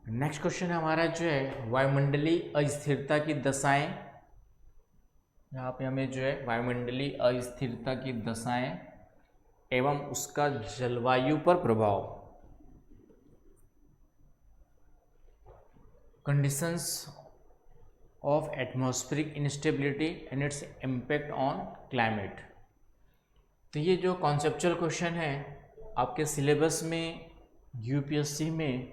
Next question हमारा जो है वायुमंडलीय अस्थिरता की दशाएं। यहाँ पे हमें जो है वायुमंडलीय अस्थिरता की दशाएं एवं उसका जलवायु पर प्रभाव, conditions of atmospheric instability and its impact on climate. तो ये जो कॉन्सेप्चुअल क्वेश्चन है आपके सिलेबस में यूपीएससी में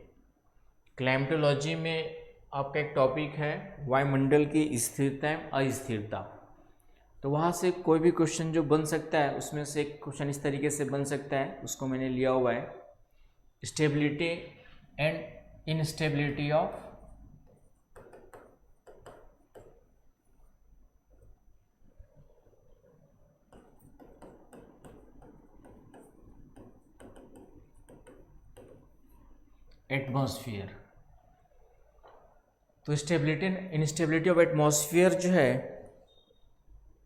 क्लाइमेटोलॉजी में आपका एक टॉपिक है वायुमंडल की स्थिरता एवं अस्थिरता। तो वहाँ से कोई भी क्वेश्चन जो बन सकता है उसमें से एक क्वेश्चन इस तरीके से बन सकता है, उसको मैंने लिया हुआ है stability and instability of atmosphere. तो stability and instability of atmosphere जो है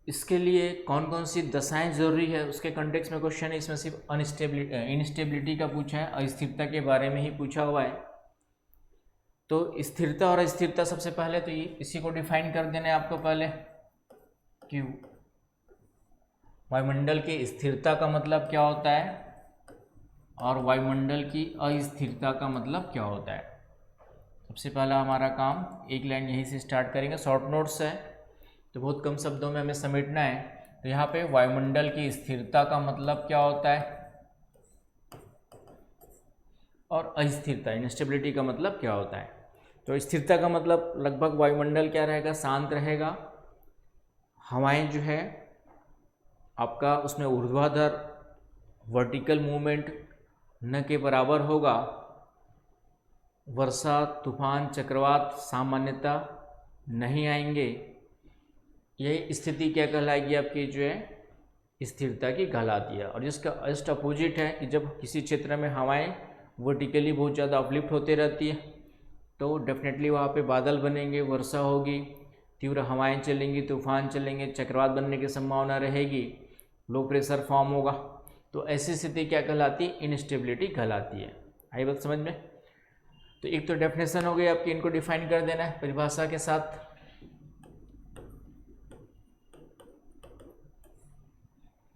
इसके लिए कौन कौन सी दशाएं जरूरी है उसके कंटेक्स्ट में क्वेश्चन है। इसमें सिर्फ इनस्टेबिलिटी का पूछा है, अस्थिरता के बारे में ही पूछा हुआ है। तो स्थिरता और अस्थिरता सबसे पहले तो इसी को डिफाइन कर देना है आपको पहले कि वायुमंडल की स्थिरता का मतलब क्या होता है और वायुमंडल की अस्थिरता का मतलब क्या होता है। सबसे पहला हमारा काम एक लाइन यहीं से स्टार्ट करेंगे, शॉर्ट नोट्स है तो बहुत कम शब्दों में हमें समेटना है। तो यहाँ पे वायुमंडल की स्थिरता का मतलब क्या होता है और अस्थिरता इनस्टेबिलिटी का मतलब क्या होता है। तो स्थिरता का मतलब लगभग वायुमंडल क्या रहेगा, शांत रहेगा, हवाएं जो है आपका उसमें ऊर्ध्वाधर वर्टिकल मूवमेंट न के बराबर होगा, वर्षा तूफान चक्रवात सामान्यतः नहीं आएंगे। यही स्थिति क्या कहलाएगी आपकी जो है स्थिरता की कहलाती है। और जिसका जस्ट अपोजिट है कि जब किसी क्षेत्र में हवाएं वर्टिकली बहुत ज़्यादा अपलिफ्ट होते रहती है तो डेफिनेटली वहाँ पे बादल बनेंगे, वर्षा होगी, तीव्र हवाएं चलेंगी, तूफान चलेंगे, चक्रवात बनने की संभावना रहेगी, लो प्रेशर फॉर्म होगा। तो ऐसी स्थिति क्या कहलाती है, इनस्टेबिलिटी कहलाती है। आई बात समझ में। तो एक तो डेफिनेशन हो गई आपकी, इनको डिफाइन कर देना है परिभाषा के साथ।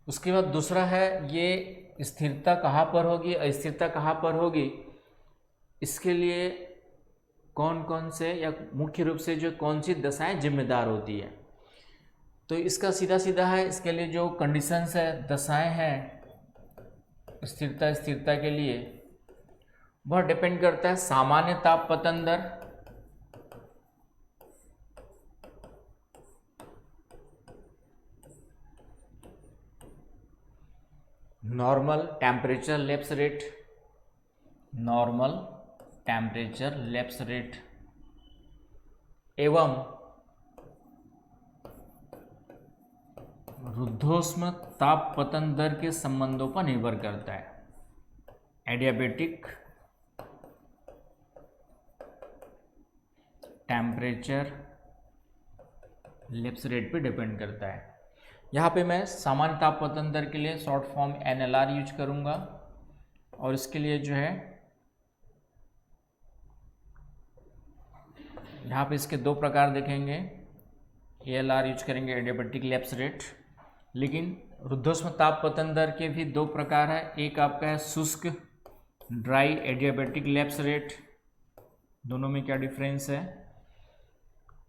उसके बाद दूसरा है ये स्थिरता कहाँ पर होगी, अस्थिरता कहाँ पर होगी, इसके लिए कौन कौन से या मुख्य रूप से जो कौन सी दशाएं जिम्मेदार होती है। तो इसका सीधा सीधा है, इसके लिए जो कंडीशंस है दशाएं हैं स्थिरता स्थिरता के लिए वह डिपेंड करता है सामान्य ताप पतन दर, normal temperature lapse rate, normal temperature lapse rate एवं रुद्धोष्म ताप पतन दर के संबंधों पर निर्भर करता है। एडियाबेटिक टेम्परेचर लैप्स रेट पे डिपेंड करता है। यहाँ पे मैं सामान्य ताप पतन दर के लिए शॉर्ट फॉर्म NLR यूज करूँगा और इसके लिए जो है यहाँ पे इसके दो प्रकार देखेंगे, ALR यूज करेंगे एडियाबेटिक लैप्स रेट। लेकिन रुद्धोष्म ताप पतन दर के भी दो प्रकार है, एक आपका है शुष्क ड्राई एडियाबेटिक लैप्स रेट। दोनों में क्या डिफरेंस है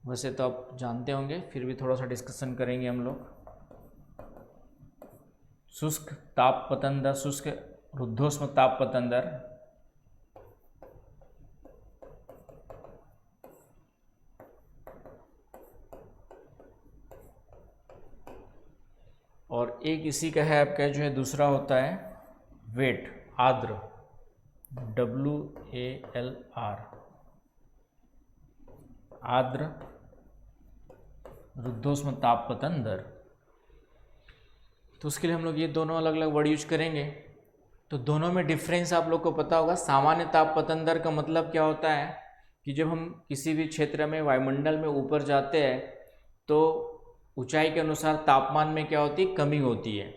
वैसे तो आप जानते होंगे, फिर भी थोड़ा सा डिस्कशन करेंगे हम लोग। शुष्क ताप पतन दर, शुष्क रुद्धोष्म ताप पतन दर और एक इसी का है आपका जो है दूसरा होता है वेट आर्द्र, WALR आर्द्र रुद्धोष्म ताप पतन दर। तो उसके लिए हम लोग ये दोनों अलग अलग वर्ड यूज करेंगे। तो दोनों में डिफरेंस आप लोग को पता होगा। सामान्य ताप पतन दर का मतलब क्या होता है कि जब हम किसी भी क्षेत्र में वायुमंडल में ऊपर जाते हैं तो ऊंचाई के अनुसार तापमान में क्या होती है, कमी होती है।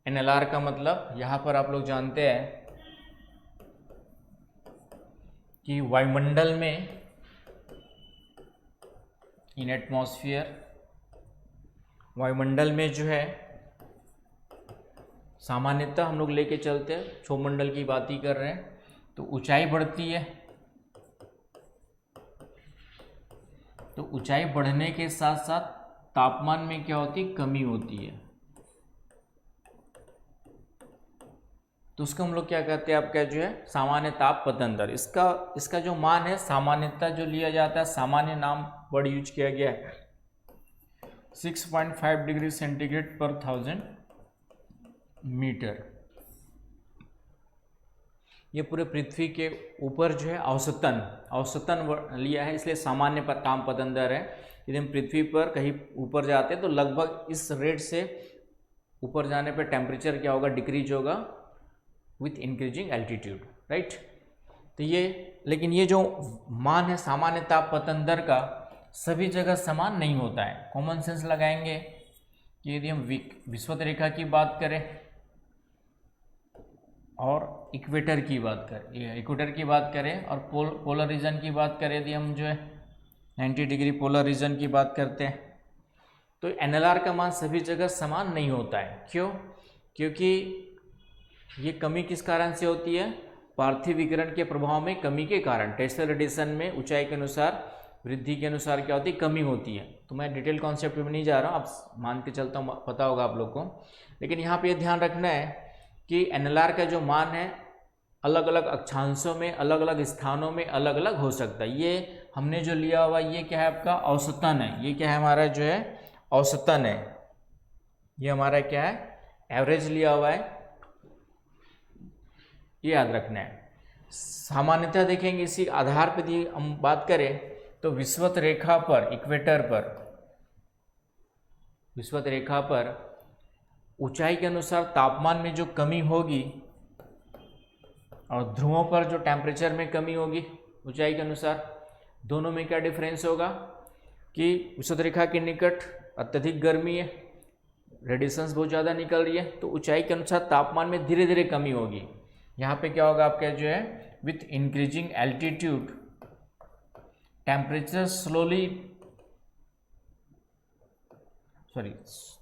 NLR का मतलब यहाँ पर आप लोग जानते हैं कि वायुमंडल में, इन एटमॉस्फेयर, वायुमंडल में जो है सामान्यतः हम लोग लेके चलते हैं, क्षोभमंडल की बात ही कर रहे हैं, तो ऊंचाई बढ़ती है, तो ऊंचाई बढ़ने के साथ साथ तापमान में क्या होती है, कमी होती है। तो उसको हम लोग क्या कहते हैं, आपका जो है सामान्य ताप पतन दर। इसका जो मान है सामान्यतः जो लिया जाता है, सामान्य नाम वर्ड यूज किया गया है 6.5 डिग्री सेंटीग्रेड पर 1000 मीटर। ये पूरे पृथ्वी के ऊपर जो है औसतन लिया है, इसलिए सामान्य पर ताप पतन दर है। यदि हम पृथ्वी पर कहीं ऊपर जाते हैं तो लगभग इस रेट से ऊपर जाने पर टेम्परेचर क्या होगा, डिक्रीज होगा विथ इंक्रीजिंग एल्टीट्यूड, राइट। तो ये, लेकिन ये जो मान है सामान्य ताप पतन दर का सभी जगह समान नहीं होता है। कॉमन सेंस लगाएंगे कि यदि हम विषुवत रेखा की बात करें और इक्वेटर की बात करें और पोलर रीजन की बात करें, यदि हम जो है 90 डिग्री पोलर रीजन की बात करते हैं, तो एनएलआर का मान सभी जगह समान नहीं होता है। क्यों? क्योंकि ये कमी किस कारण से होती है, पार्थिव विकिरण के प्रभाव में कमी के कारण। टेस्ला रेडिएशन में ऊंचाई के अनुसार, वृद्धि के अनुसार क्या होती है, कमी होती है। तो मैं डिटेल कॉन्सेप्ट में नहीं जा रहा हूँ, आप मान के चलता हूँ, पता होगा आप लोग को। लेकिन यहाँ पे ये ध्यान रखना है कि एनएलआर का जो मान है अलग अलग अक्षांशों में, अलग अलग स्थानों में अलग अलग हो सकता है। ये हमने जो लिया हुआ ये क्या है, आपका औसतन है। ये क्या है, हमारा जो है औसतन है। ये हमारा क्या है, एवरेज लिया हुआ है, ये याद रखना है। सामान्यतः देखेंगे इसी आधार पर यदि हम बात करें तो विषुवत रेखा पर, इक्वेटर पर, विषुवत रेखा पर ऊंचाई के अनुसार तापमान में जो कमी होगी और ध्रुवों पर जो टेम्परेचर में कमी होगी ऊंचाई के अनुसार, दोनों में क्या डिफरेंस होगा कि विषुवत रेखा के निकट अत्यधिक गर्मी है, रेडिएशंस बहुत ज़्यादा निकल रही है, तो ऊंचाई के अनुसार तापमान में धीरे धीरे कमी होगी। यहाँ पे क्या होगा आपका जो है, विथ इंक्रीजिंग एल्टीट्यूड टेम्परेचर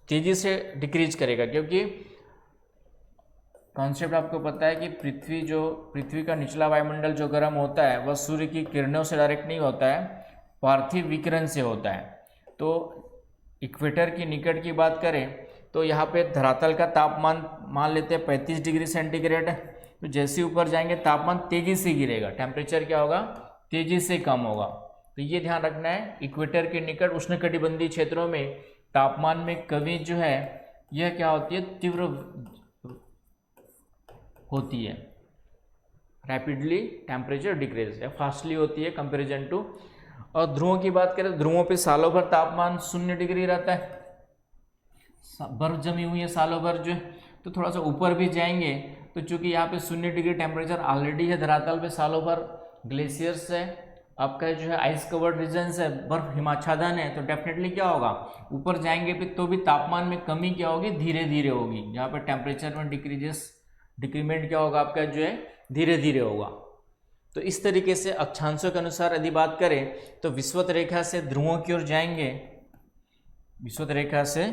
तेजी से डिक्रीज करेगा। क्योंकि कॉन्सेप्ट आपको पता है कि पृथ्वी का निचला वायुमंडल जो गर्म होता है वह सूर्य की किरणों से डायरेक्ट नहीं होता है, पार्थिव विकिरण से होता है। तो इक्वेटर की निकट की बात करें तो यहाँ पे धरातल का तापमान मान लेते हैं 35 डिग्री सेंटीग्रेड है। तो जैसे ऊपर जाएंगे तापमान तेजी से गिरेगा, टेम्परेचर क्या होगा, तेजी से कम होगा। तो ये ध्यान रखना है, इक्वेटर के निकट उष्णकटिबंधीय क्षेत्रों में तापमान में कमी जो है यह क्या होती है, तीव्र होती है, रैपिडली टेम्परेचर डिक्रीज या फास्टली होती है कंपैरिजन टू। और ध्रुवों की बात करें तो ध्रुवों पे सालों भर तापमान 0 डिग्री रहता है, बर्फ जमी हुई है सालों भर जो है। तो थोड़ा सा ऊपर भी जाएंगे तो चूंकि यहाँ पे 0 डिग्री टेम्परेचर ऑलरेडी है धरातल पे सालों भर, ग्लेशियर्स है, आपका जो है आइस कवर्ड रीजन्स है, बर्फ हिमाच्छादन है, तो डेफिनेटली क्या होगा, ऊपर जाएंगे भी तो भी तापमान में कमी क्या होगी, धीरे धीरे होगी। जहाँ पर टेम्परेचर में डिक्रीमेंट क्या होगा आपका जो है, धीरे धीरे होगा। तो इस तरीके से अक्षांशों के अनुसार यदि बात करें तो विषुवत रेखा से ध्रुवों की ओर जाएंगे, विषुवत रेखा से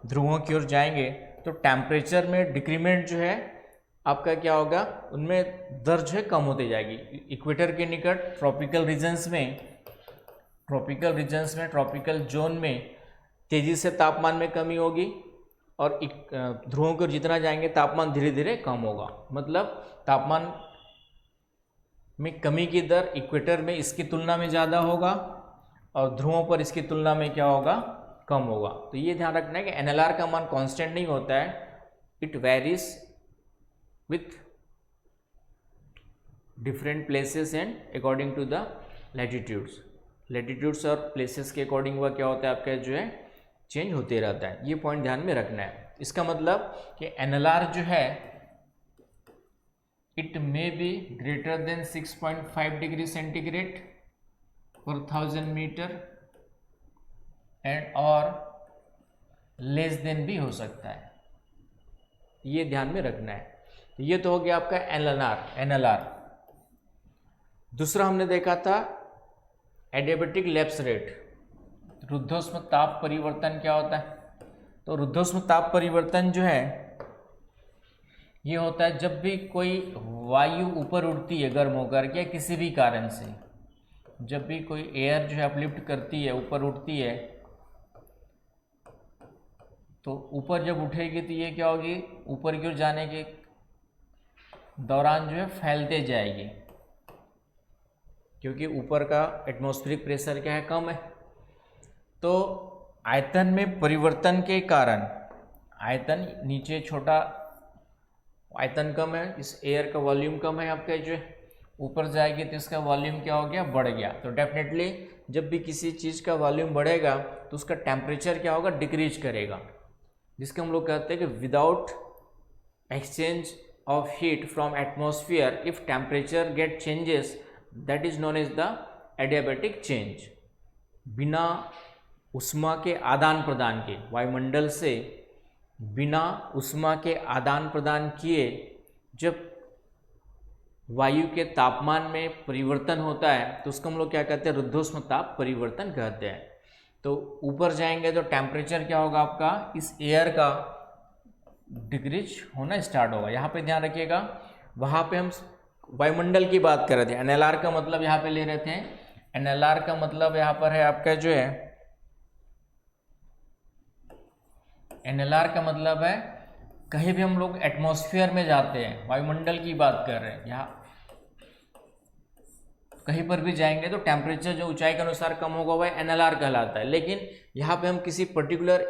ध्रुवों की ओर जाएंगे तो टेम्परेचर में डिक्रीमेंट जो है आपका क्या होगा, उनमें दर जो है कम होती जाएगी। इक्वेटर के निकट ट्रॉपिकल रीजन्स में, ट्रॉपिकल जोन में तेजी से तापमान में कमी होगी और ध्रुवों की ओर जितना जाएंगे तापमान धीरे धीरे कम होगा। मतलब तापमान में कमी की दर इक्वेटर में इसकी तुलना में ज़्यादा होगा और ध्रुवों पर इसकी तुलना में क्या होगा, कम होगा। तो ये ध्यान रखना है कि एनएलआर का मान कांस्टेंट नहीं होता है, it varies with different places and according to the latitudes और प्लेसेस के अकॉर्डिंग वह क्या होता है आपका जो है चेंज होते रहता है। ये पॉइंट ध्यान में रखना है। इसका मतलब कि एनएलआर जो है it may be greater than 6.5 degree centigrade पर 1000 मीटर एंड और लेस देन भी हो सकता है, ये ध्यान में रखना है। ये तो हो गया आपका एनएलआर। दूसरा हमने देखा था एडियाबेटिक लैप्स रेट, रुद्धोष्म ताप परिवर्तन क्या होता है। तो रुद्धोष्म ताप परिवर्तन जो है ये होता है जब भी कोई वायु ऊपर उड़ती है गर्म होकर के किसी भी कारण से, जब भी कोई एयर जो है अपलिफ्ट करती है, ऊपर उठती है, तो ऊपर जब उठेगी तो ये क्या होगी, ऊपर की ओर जाने के दौरान जो है फैलते जाएगी, क्योंकि ऊपर का एटमॉस्फेरिक प्रेशर क्या है, कम है। तो आयतन में परिवर्तन के कारण आयतन नीचे छोटा, आयतन कम है, इस एयर का वॉल्यूम कम है आपका, जो है ऊपर जाएगी तो इसका वॉल्यूम क्या हो गया, बढ़ गया। तो डेफिनेटली जब भी किसी चीज़ का वॉल्यूम बढ़ेगा तो उसका टेम्परेचर क्या होगा, डिक्रीज करेगा, जिसको हम लोग कहते हैं कि without exchange of heat from atmosphere if temperature get changes that is known as the adiabatic change. बिना उष्मा के आदान प्रदान के, वायुमंडल से बिना उष्मा के आदान प्रदान किए जब वायु के तापमान में परिवर्तन होता है तो उसको हम लोग क्या कहते हैं, रुद्धोष्म ताप परिवर्तन कहते हैं। तो ऊपर जाएंगे तो टेम्परेचर क्या होगा आपका, इस एयर का डिक्रीज होना स्टार्ट होगा। यहाँ पे ध्यान रखिएगा, वहाँ पे हम वायुमंडल की बात कर रहे थे, एनएलआर का मतलब यहाँ पे ले रहे थे, एनएलआर का मतलब यहाँ पर है आपका जो है, एनएलआर का मतलब है कहीं भी हम लोग एटमॉस्फेयर में जाते हैं, वायुमंडल की बात कर रहे हैं, यहाँ कहीं पर भी जाएंगे तो टेम्परेचर जो ऊंचाई के अनुसार कम होगा वह एनएलआर कहलाता है। लेकिन यहाँ पे हम किसी पर्टिकुलर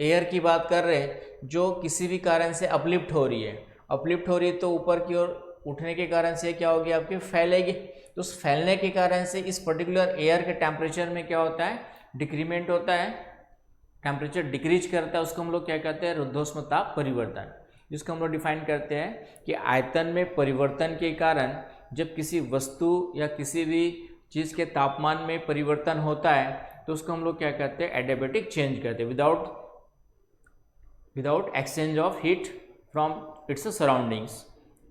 एयर की बात कर रहे हैं जो किसी भी कारण से अपलिफ्ट हो रही है, अपलिफ्ट हो रही है तो ऊपर की ओर उठने के कारण से क्या होगी, आपकी फैलेगी। तो उस फैलने के कारण से इस पर्टिकुलर एयर के टेम्परेचर में क्या होता है, डिक्रीमेंट होता है, टेम्परेचर डिक्रीज करता है, उसको हम लोग क्या कहते हैं, रुद्धोष्म ताप परिवर्तन, जिसको हम लोग डिफाइन करते हैं कि आयतन में परिवर्तन के कारण जब किसी वस्तु या किसी भी चीज़ के तापमान में परिवर्तन होता है तो उसको हम लोग क्या कहते हैं, एडियाबेटिक चेंज कहते हैं, without exchange of heat from its surroundings,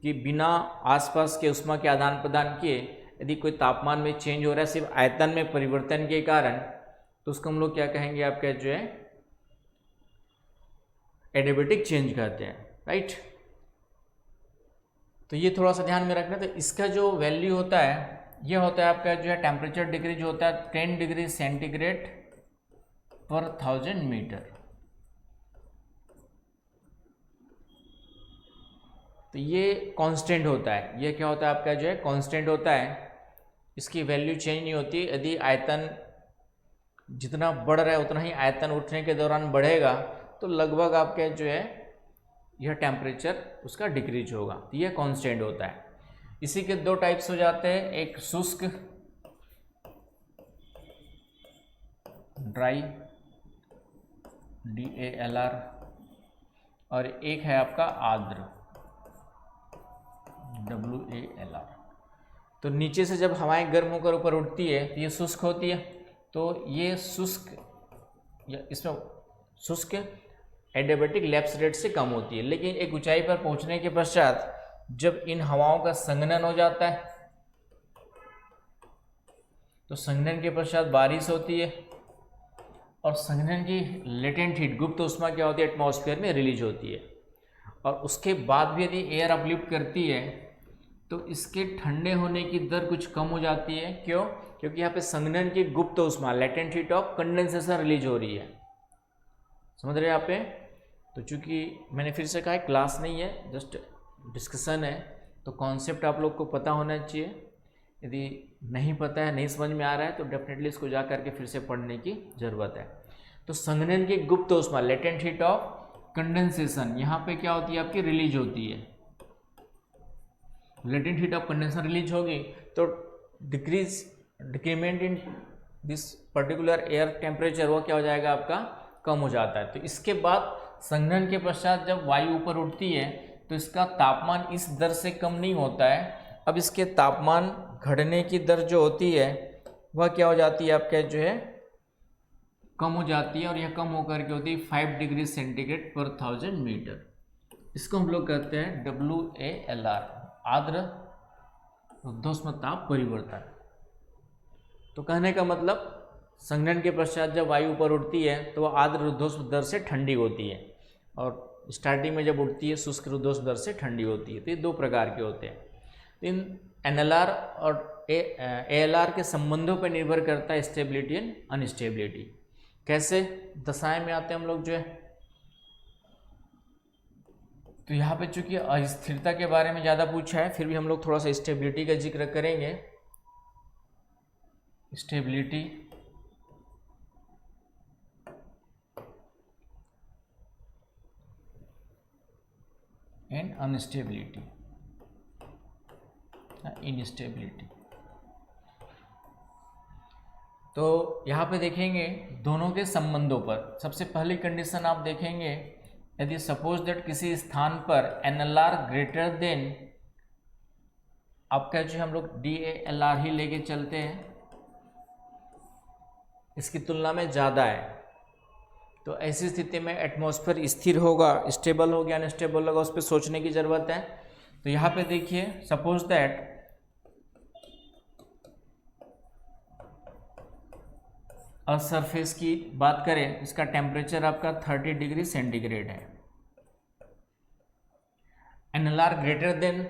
कि बिना आसपास के उष्मा के आदान प्रदान किए यदि कोई तापमान में चेंज हो रहा है सिर्फ आयतन में परिवर्तन के कारण, तो उसको हम लोग क्या कहेंगे, आपका जो है एडियाबेटिक चेंज कहते हैं, राइट। तो ये थोड़ा सा ध्यान में रखना। तो इसका जो वैल्यू होता है ये होता है आपका जो है, टेम्परेचर डिक्रीज होता है 10 डिग्री सेंटीग्रेड पर 1000 मीटर। तो ये कांस्टेंट होता है, ये क्या होता है आपका जो है, कांस्टेंट होता है, इसकी वैल्यू चेंज नहीं होती। यदि आयतन जितना बढ़ रहा है उतना ही आयतन उठने के दौरान बढ़ेगा तो लगभग आपके जो है यह टेम्परेचर उसका डिक्रीज होगा। तो यह कांस्टेंट होता है। इसी के दो टाइप्स हो जाते हैं, एक शुष्क ड्राई DALR और एक है आपका आर्द्र WALR। तो नीचे से जब हवाएं गर्म होकर ऊपर उठती है तो ये शुष्क होती है, तो ये शुष्क या इसमें शुष्क एडियाबेटिक लैप्स रेट से कम होती है। लेकिन एक ऊंचाई पर पहुंचने के पश्चात जब इन हवाओं का संघनन हो जाता है तो संघनन के पश्चात बारिश होती है और संघनन की लेटेंट हीट, गुप्त उष्मा क्या होती है, एटमॉस्फेयर में रिलीज होती है। और उसके बाद भी यदि एयर अपलिफ्ट करती है तो इसके ठंडे होने की दर कुछ कम हो जाती है। क्यों? क्योंकि यहाँ पे संघनन की गुप्त उष्मा, latent heat of condensation release हो रही है। समझ रहे हैं आप? तो चूंकि मैंने फिर से कहा क्लास नहीं है, जस्ट डिस्कशन है, तो कॉन्सेप्ट आप लोग को पता होना चाहिए। यदि नहीं पता है, नहीं समझ में आ रहा है तो डेफिनेटली इसको जा करके फिर से पढ़ने की ज़रूरत है। तो संघनन की गुप्त उष्मा, लेटेंट हीट ऑफ कंडेंसेशन, यहाँ पे क्या होती है आपकी, रिलीज होती है। Latent heat of condensation release होगी तो decrement in this particular air temperature वो क्या हो जाएगा आपका, कम हो जाता है। तो इसके बाद संघनन के पश्चात जब वायु ऊपर उठती है तो इसका तापमान इस दर से कम नहीं होता है। अब इसके तापमान घटने की दर जो होती है वह क्या हो जाती है आपके जो है, कम हो जाती है। और यह कम होकर के होती है 5 डिग्री सेंटीग्रेड पर 1000 मीटर। इसको हम लोग कहते हैं WALR, आर्द्र रुद्धोष्म ताप परिवर्तन। तो कहने का मतलब संघनन के पश्चात जब वायु ऊपर उठती है तो वह आर्द्र रुद्धोष्म दर से ठंडी होती है, और स्टार्टिंग में जब उठती है शुष्क रुद्धोष्म दर से ठंडी होती है। तो ये दो प्रकार के होते हैं। तो इन एनएलआर और एएलआर के संबंधों पर निर्भर करता है स्टेबिलिटी एंड अनस्टेबिलिटी। कैसे? दशाएं में आते हैं हम लोग जो है। तो यहाँ पे चूंकि अस्थिरता के बारे में ज़्यादा पूछा है, फिर भी हम लोग थोड़ा सा स्टेबिलिटी का जिक्र करेंगे। Stability and unstability, instability. तो यहाँ पे देखेंगे दोनों के संबंधों पर। सबसे पहली कंडीशन आप देखेंगे, यदि सपोज दैट किसी स्थान पर एनएलआर ग्रेटर देन, आपका जो हम लोग डीएएलआर ही लेके चलते हैं, इसकी तुलना में ज़्यादा है, तो ऐसी स्थिति में एटमॉस्फेयर स्थिर होगा, स्टेबल हो गया, अनस्टेबल होगा, उस पर सोचने की ज़रूरत है। तो यहाँ पे देखिए, सपोज दैट अर्थ सरफेस की बात करें, इसका टेम्परेचर आपका 30 डिग्री सेंटीग्रेड है। एनएलआर ग्रेटर देन,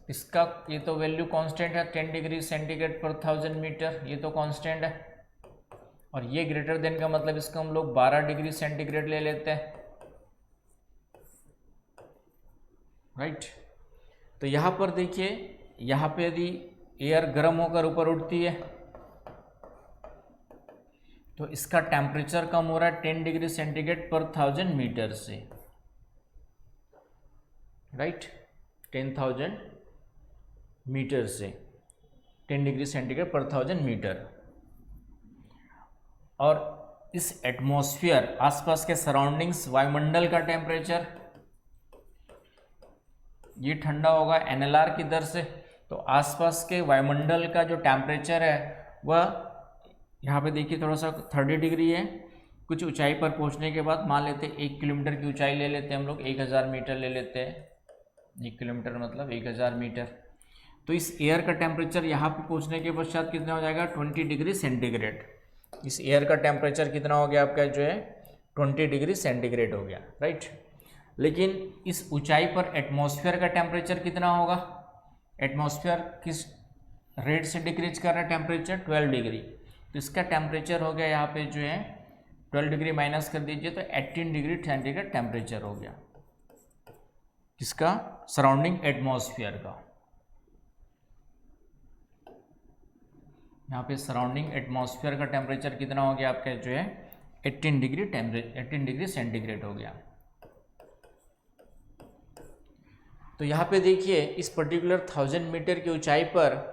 इसका ये तो वैल्यू कांस्टेंट है 10 डिग्री सेंटीग्रेड पर 1000 मीटर, ये तो कांस्टेंट है। और ये ग्रेटर देन का मतलब इसको हम लोग 12 डिग्री सेंटीग्रेड ले लेते हैं, राइट। तो यहाँ पर देखिए, यहाँ पे यदि एयर गर्म होकर ऊपर उठती है तो इसका टेम्परेचर कम हो रहा है 10 डिग्री सेंटीग्रेड पर 1000 मीटर से, राइट। 10,000 मीटर से 10 डिग्री सेंटीग्रेड पर 1000 मीटर। और इस एटमॉस्फेयर, आसपास के सराउंडिंग्स, वायुमंडल का टेम्परेचर ये ठंडा होगा एनएलआर की दर से। तो आसपास के वायुमंडल का जो टेम्परेचर है वह यहाँ पे देखिए थोड़ा सा 30 डिग्री है। कुछ ऊंचाई पर पहुँचने के बाद मान लेते हैं 1 किलोमीटर की ऊंचाई ले लेते हैं हम लोग, 1000 मीटर ले लेते हैं। 1 किलोमीटर मतलब 1000 मीटर। तो इस एयर का टेम्परेचर यहाँ पे पहुँचने के पश्चात कितना हो जाएगा? 20 डिग्री सेंटीग्रेड। इस एयर का टेम्परेचर कितना हो गया आपका जो है? 20 डिग्री सेंटीग्रेड हो गया, राइट। लेकिन इस ऊंचाई पर एटमॉस्फेयर का टेम्परेचर कितना होगा? एटमॉस्फेयर किस रेट से डिक्रीज कर रहा है टेम्परेचर? 12 डिग्री। तो इसका टेम्परेचर हो गया यहाँ पे जो है 12 डिग्री माइनस कर दीजिए तो 18 डिग्री सेंटीग्रेड टेम्परेचर हो गया, किसका? सराउंडिंग एटमॉस्फेयर का। यहाँ पे सराउंडिंग एटमॉस्फेयर का टेम्परेचर कितना हो गया आपका जो है? 18 डिग्री सेंटीग्रेड हो गया। तो यहाँ पे देखिए, इस पर्टिकुलर 1000 मीटर की ऊंचाई पर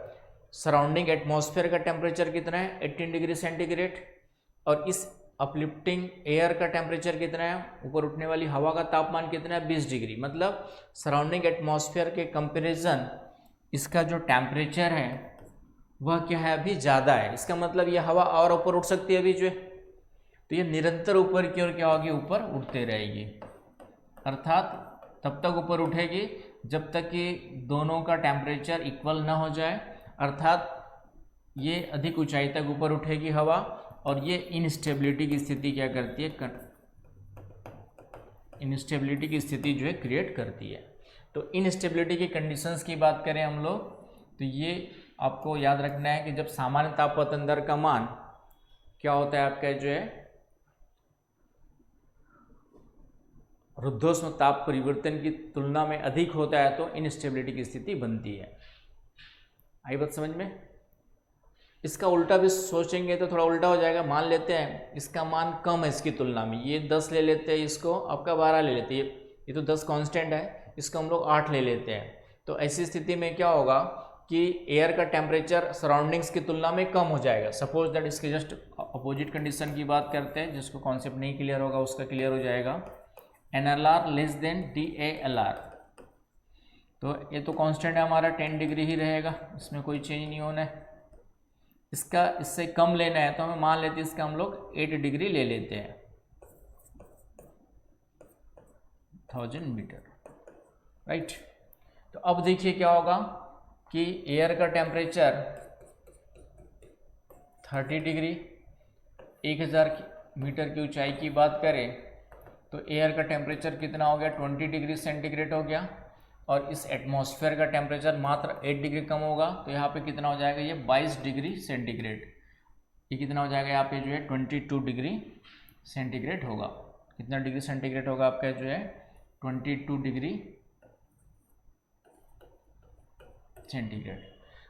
सराउंडिंग एटमॉस्फेयर का टेम्परेचर कितना है? 18 डिग्री सेंटीग्रेड। और इस अपलिफ्टिंग एयर का टेम्परेचर कितना है? ऊपर उठने वाली हवा का तापमान कितना है? 20 डिग्री। मतलब सराउंडिंग एटमॉस्फेयर के कंपैरिजन इसका जो टेम्परेचर है वह क्या है? अभी ज़्यादा है। इसका मतलब ये हवा और ऊपर उठ सकती है अभी जो है, तो ये निरंतर ऊपर की ओर क्या होगी? ऊपर उठते रहेगी। अर्थात तब तक ऊपर उठेगी जब तक कि दोनों का टेम्परेचर इक्वल ना हो जाए, अर्थात ये अधिक ऊंचाई तक ऊपर उठेगी हवा, और ये इनस्टेबिलिटी की स्थिति क्या करती है? इनस्टेबिलिटी की स्थिति जो है क्रिएट करती है। तो इनस्टेबिलिटी की कंडीशंस की बात करें हम लोग, तो ये आपको याद रखना है कि जब सामान्य तापपतन दर का मान क्या होता है आपका जो है? रुद्धोष्म ताप परिवर्तन की तुलना में अधिक होता है, तो इनस्टेबिलिटी की स्थिति बनती है। आई बात समझ में? इसका उल्टा भी सोचेंगे तो थोड़ा उल्टा हो जाएगा। मान लेते हैं इसका मान कम है इसकी तुलना में, ये 10 ले लेते हैं, इसको आपका 12 ले लेते हैं, ये तो 10 कांस्टेंट है, इसको हम लोग 8 ले लेते हैं। तो ऐसी स्थिति में क्या होगा कि एयर का टेम्परेचर सराउंडिंग्स की तुलना में कम हो जाएगा। सपोज दैट इसके जस्ट अपोजिट कंडीशन की बात करते हैं, जिसको कॉन्सेप्ट नहीं क्लियर होगा उसका क्लियर हो जाएगा। एनएलआर लेस देन डीएएलआर, तो ये तो कांस्टेंट है हमारा, 10 डिग्री ही रहेगा, इसमें कोई चेंज नहीं होना है। इसका इससे कम लेना है तो हमें मान लेते हैं इसका हम लोग 8 डिग्री ले लेते हैं, 1000 मीटर, राइट। तो अब देखिए क्या होगा, कि एयर का टेम्परेचर 30 डिग्री, 1000 मीटर की ऊंचाई की बात करें तो एयर का टेम्परेचर कितना हो गया, 20 डिग्री सेंटीग्रेड हो गया, और इस एटमॉस्फेयर का टेम्परेचर मात्र 8 डिग्री कम होगा, तो यहाँ पे कितना हो जाएगा, ये 22 डिग्री सेंटीग्रेड। ये कितना हो जाएगा यहाँ पे जो है 22 डिग्री सेंटीग्रेड होगा। कितना डिग्री सेंटीग्रेड होगा आपका जो है 22 डिग्री सेंटीग्रेड।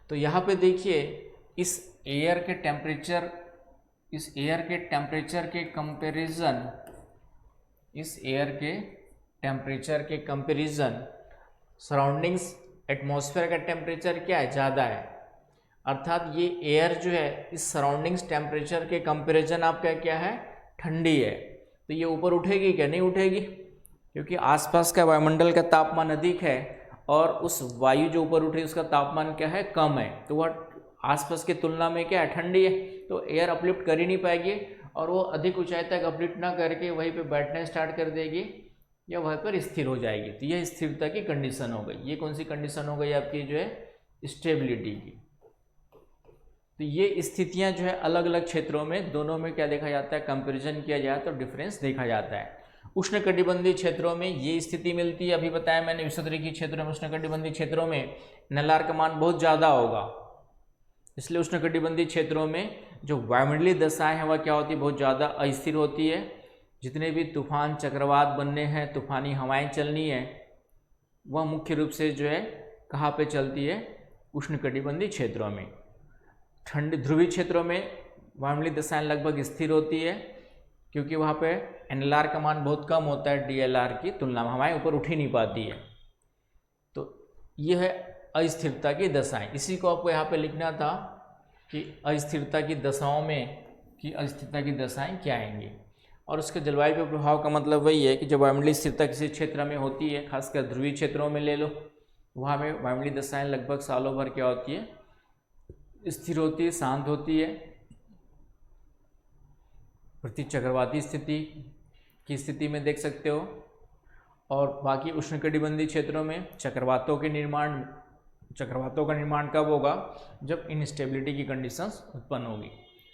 तो यहाँ पे देखिए इस एयर के टेम्परेचर के कंपैरिजन सराउंडिंग्स एटमॉस्फेयर का टेम्परेचर क्या है, ज़्यादा है, अर्थात ये एयर जो है इस सराउंडिंग्स टेम्परेचर के कंपैरिजन आपका क्या है, ठंडी है। तो ये ऊपर उठेगी क्या, नहीं उठेगी, क्योंकि आसपास का वायुमंडल का तापमान अधिक है और उस वायु जो ऊपर उठ रही है उसका तापमान क्या है, कम है, तो वह आसपास की तुलना में क्या है, ठंडी है, तो एयर अपलिफ्ट कर ही नहीं पाएगी और वो अधिक ऊंचाई तक अपलिफ्ट ना करके वहीं पे बैठना स्टार्ट कर देगी या वहीं पर स्थिर हो जाएगी। तो यह स्थिरता की कंडीशन हो गई। ये कौन सी कंडीशन हो गई आपकी जो है, स्टेबिलिटी की। तो ये स्थितियां जो है अलग अलग क्षेत्रों में दोनों में क्या देखा जाता है, कंपैरिजन किया जाए तो डिफरेंस देखा जाता है। उष्णकटिबंधीय क्षेत्रों में ये स्थिति मिलती है, अभी बताया मैंने विषुवत क्षेत्रों में, उष्णकटिबंधीय क्षेत्रों में NLR का मान बहुत ज़्यादा होगा, इसलिए उष्णकटिबंधीय क्षेत्रों में जो वायुमंडलीय दशाएं हैं वह क्या होती है, बहुत ज़्यादा अस्थिर होती है। जितने भी तूफान चक्रवात बनने हैं, तूफानी हवाएं चलनी है, वह मुख्य रूप से जो है कहाँ पे चलती है, उष्णकटिबंधीय क्षेत्रों में। ठंड ध्रुवीय क्षेत्रों में वायुमंडलीय दशाएं लगभग स्थिर होती है, क्योंकि वहाँ पे NLR का मान बहुत कम होता है DLR की तुलना में, हवाएं ऊपर उठ ही नहीं पाती है। तो यह है अस्थिरता की दशाएं। इसी को आपको यहाँ पे लिखना था कि अस्थिरता की दशाएं क्या आएंगी। और उसके जलवायु पे प्रभाव का मतलब वही है कि जब वायुमंडलीय स्थिरता किसी क्षेत्र में होती है, खासकर ध्रुवीय क्षेत्रों में ले लो, वहाँ में वायुमंडलीय दशाएं लगभग सालों भर क्या होती है, स्थिर होती है, शांत होती है। प्रति चक्रवाती स्थिति में देख सकते हो। और बाकी उष्णकटिबंधीय क्षेत्रों में चक्रवातों का निर्माण कब होगा, जब इनस्टेबिलिटी की कंडीशंस उत्पन्न होगी।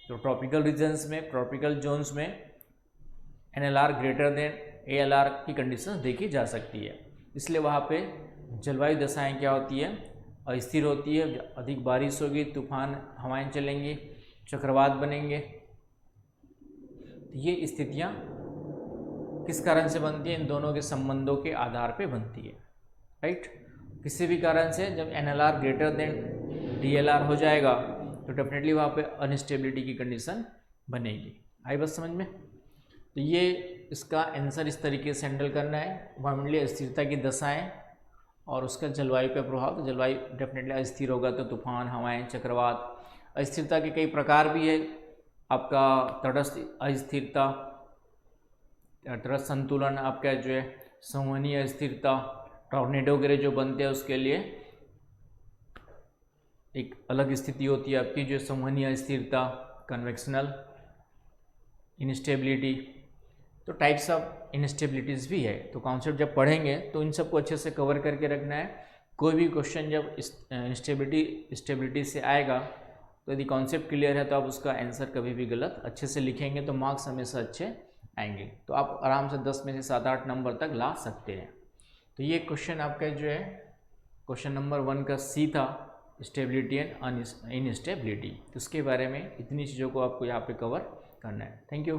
तो ट्रॉपिकल रीजन्स में, ट्रॉपिकल जोन्स में NLR ग्रेटर देन ALR की कंडीशंस देखी जा सकती है, इसलिए वहाँ पे जलवायु दशाएं क्या होती है, अस्थिर होती है। अधिक बारिश होगी, तूफान हवाएं चलेंगी, चक्रवात बनेंगे। ये स्थितियाँ किस कारण से बनती है, इन दोनों के संबंधों के आधार पे बनती है, राइट। किसी भी कारण से जब NLR ग्रेटर देन DLR हो जाएगा तो डेफिनेटली वहाँ पे अनस्टेबिलिटी की कंडीशन बनेगी। आई बात समझ में। तो ये इसका आंसर इस तरीके से हैंडल करना है, वायुमंडलीय अस्थिरता की दशाएं और उसका जलवायु पे प्रभाव। तो जलवायु डेफिनेटली अस्थिर होगा तो तूफान, हवाएं, चक्रवात। अस्थिरता के कई प्रकार भी है, आपका तटस्थ अस्थिरता, तटस्थ संतुलन, आपका जो है संवहनीय अस्थिरता, टॉर्नेडो वगैरह जो बनते हैं उसके लिए एक अलग स्थिति होती है आपकी, जो संवहनीय अस्थिरता, कन्वेक्शनल इनस्टेबिलिटी। तो टाइप्स ऑफ इनस्टेबिलिटीज़ भी है। तो कॉन्सेप्ट जब पढ़ेंगे तो इन सबको अच्छे से कवर करके रखना है। कोई भी क्वेश्चन जब स्टेबिलिटी से आएगा तो यदि कॉन्सेप्ट क्लियर है तो आप उसका आंसर कभी भी गलत अच्छे से लिखेंगे तो मार्क्स हमेशा अच्छे आएंगे। तो आप आराम से 10 में से 7-8 नंबर तक ला सकते हैं। तो ये क्वेश्चन आपका जो है क्वेश्चन नंबर 1 का सी था, स्टेबिलिटी एंड इनस्टेबिलिटी। तो उसके बारे में इतनी चीज़ों को आपको यहाँ पे कवर करना है। Thank you.